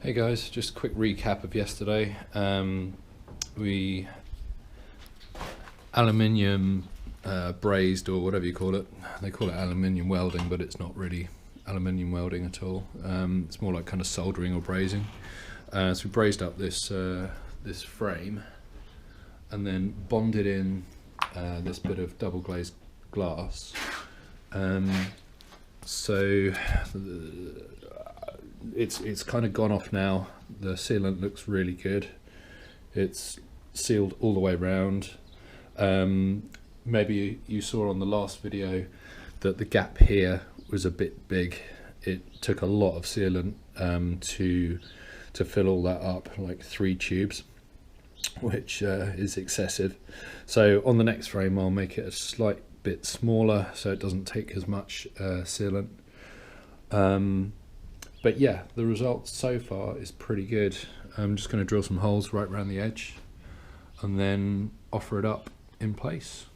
Hey guys, just a quick recap of yesterday. We aluminium brazed, or whatever you call it. They call it aluminium welding, but it's not really aluminium welding at all. It's more like kind of soldering or brazing. So we brazed up this this frame and then bonded in this bit of double glazed glass. So it's kind of gone off now. The sealant looks really good. It's sealed all the way around. Maybe you saw on the last video that the gap here was a bit big. It took a lot of sealant to fill all that up, like 3 tubes, which is excessive. So on the next frame I'll make it a slight bit smaller so it doesn't take as much sealant. But yeah, the result so far is pretty good. I'm just going to drill some holes right around the edge and then offer it up in place.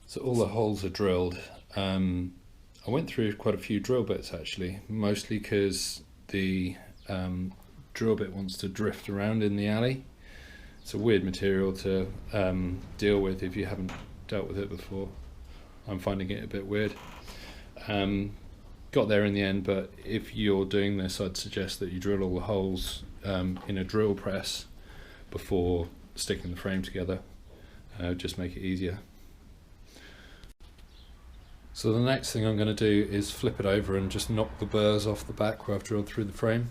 So all the holes are drilled. I went through quite a few drill bits actually, mostly because the drill bit wants to drift around in the alley. It's a weird material to deal with if you haven't dealt with it before. I'm finding it a bit weird. Got there in the end, but if you're doing this, I'd suggest that you drill all the holes in a drill press before sticking the frame together. Just make it easier. So the next thing I'm going to do is flip it over and just knock the burrs off the back where I've drilled through the frame.